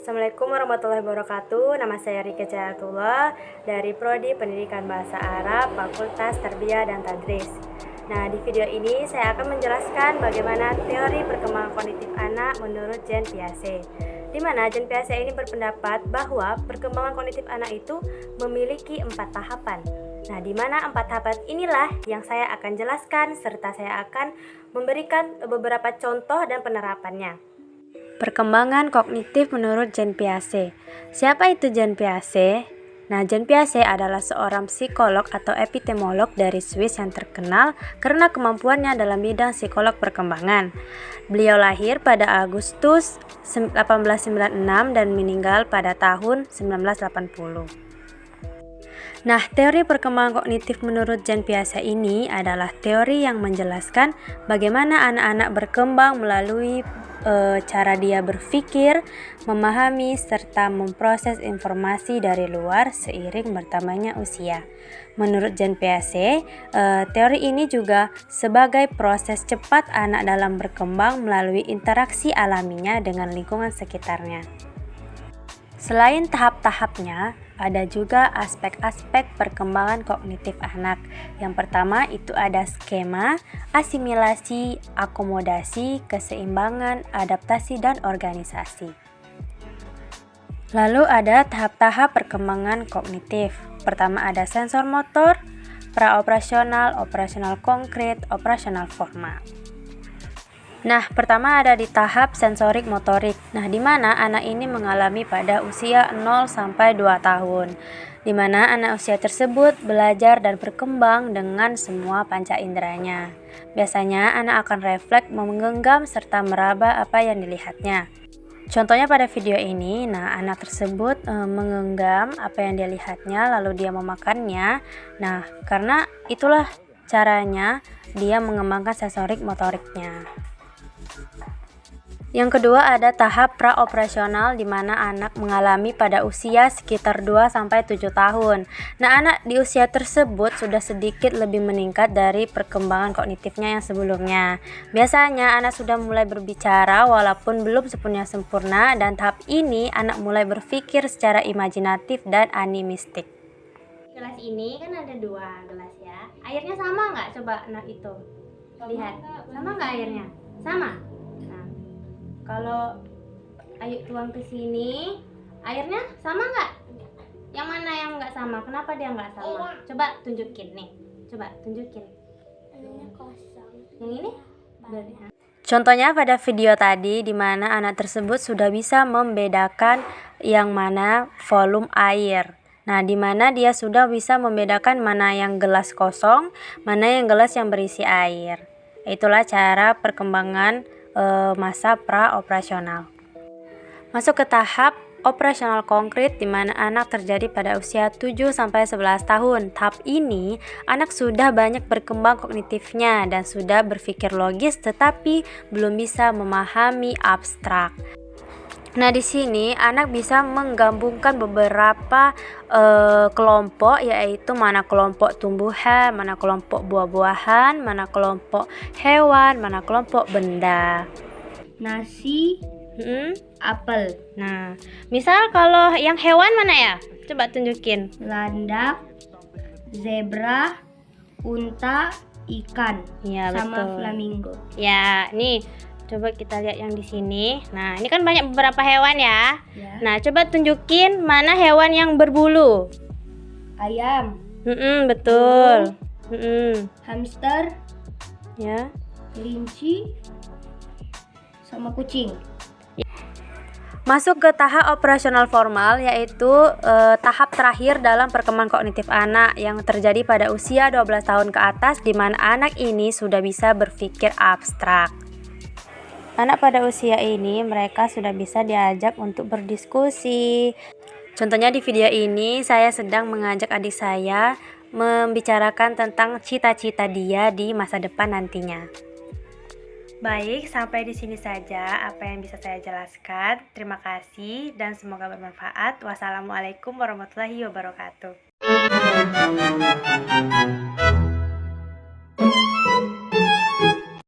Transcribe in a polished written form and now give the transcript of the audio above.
Assalamualaikum warahmatullahi wabarakatuh. Nama saya Rika Cahayatullah dari Prodi Pendidikan Bahasa Arab, Fakultas Tarbiyah dan Tadris. Nah, di video ini saya akan menjelaskan bagaimana teori perkembangan kognitif anak menurut Jean Piaget. Di mana Jean Piaget ini berpendapat bahwa perkembangan kognitif anak itu memiliki 4 tahapan. Nah, di mana 4 tahapan inilah yang saya akan jelaskan serta saya akan memberikan beberapa contoh dan penerapannya. Perkembangan kognitif menurut Jean Piaget. Siapa itu Jean Piaget? Nah, Jean Piaget adalah seorang psikolog atau epistemolog dari Swiss yang terkenal karena kemampuannya dalam bidang psikolog perkembangan. Beliau lahir pada Agustus 1896 dan meninggal pada tahun 1980. Nah, teori perkembangan kognitif menurut Jean Piaget ini adalah teori yang menjelaskan bagaimana anak-anak berkembang melalui cara dia berpikir, memahami, serta memproses informasi dari luar seiring bertambahnya usia. Menurut Jean Piaget, teori ini juga sebagai proses cepat anak dalam berkembang melalui interaksi alaminya dengan lingkungan sekitarnya. Selain tahap-tahapnya, ada juga aspek-aspek perkembangan kognitif anak. Yang pertama itu ada skema, asimilasi, akomodasi, keseimbangan, adaptasi, dan organisasi. Lalu ada tahap-tahap perkembangan kognitif. Pertama ada sensor motor, praoperasional, operasional konkret, operasional formal. Nah, pertama ada di tahap sensorik motorik. Nah, di mana anak ini mengalami pada usia 0 sampai 2 tahun. Di mana anak usia tersebut belajar dan berkembang dengan semua panca inderanya. Biasanya anak akan refleks menggenggam serta meraba apa yang dilihatnya. Contohnya pada video ini, anak tersebut menggenggam apa yang dia lihatnya lalu dia memakannya. Nah, karena itulah caranya dia mengembangkan sensorik motoriknya. Yang kedua ada tahap praoperasional di mana anak mengalami pada usia sekitar 2 sampai 7 tahun. Nah, anak di usia tersebut sudah sedikit lebih meningkat dari perkembangan kognitifnya yang sebelumnya. Biasanya anak sudah mulai berbicara walaupun belum sepenuhnya sempurna, dan tahap ini anak mulai berpikir secara imajinatif dan animistik. Gelas ini kan ada 2 gelas ya. Airnya sama nggak? Coba anak itu lihat. Sama nggak airnya? Sama. Kalau ayo tuang ke sini, airnya sama nggak? Yang mana yang nggak sama? Kenapa dia nggak sama? Coba tunjukin nih. Coba tunjukin. Airnya kosong. Yang ini? Contohnya pada video tadi di mana anak tersebut sudah bisa membedakan yang mana volume air. Nah, di mana dia sudah bisa membedakan mana yang gelas kosong, mana yang gelas yang berisi air. Itulah cara perkembangan masa praoperasional. Masuk ke tahap operasional konkret di mana anak terjadi pada usia 7 sampai 11 tahun. Tahap ini anak sudah banyak berkembang kognitifnya dan sudah berpikir logis tetapi belum bisa memahami abstrak. Nah, di sini anak bisa menggabungkan beberapa kelompok, yaitu mana kelompok tumbuhan, mana kelompok buah-buahan, mana kelompok hewan, mana kelompok benda. Nasi, apel. Nah, misal kalau yang hewan mana ya? Coba tunjukin. Landak, zebra, unta, ikan, Ya, sama betul. flamingo. Ya, nih coba kita lihat yang di sini. Nah, ini kan banyak beberapa hewan ya. Nah, coba tunjukin mana hewan yang berbulu. Ayam, Betul. hamster, Ya. kelinci, sama kucing. Masuk ke tahap operasional formal, yaitu tahap terakhir dalam perkembangan kognitif anak yang terjadi pada usia 12 tahun ke atas, di mana anak ini sudah bisa berpikir abstrak. Anak pada usia ini mereka sudah bisa diajak untuk berdiskusi. Contohnya di video ini saya sedang mengajak adik saya membicarakan tentang cita-cita dia di masa depan nantinya. Baik, sampai di sini saja apa yang bisa saya jelaskan. Terima kasih dan semoga bermanfaat. Wassalamualaikum warahmatullahi wabarakatuh.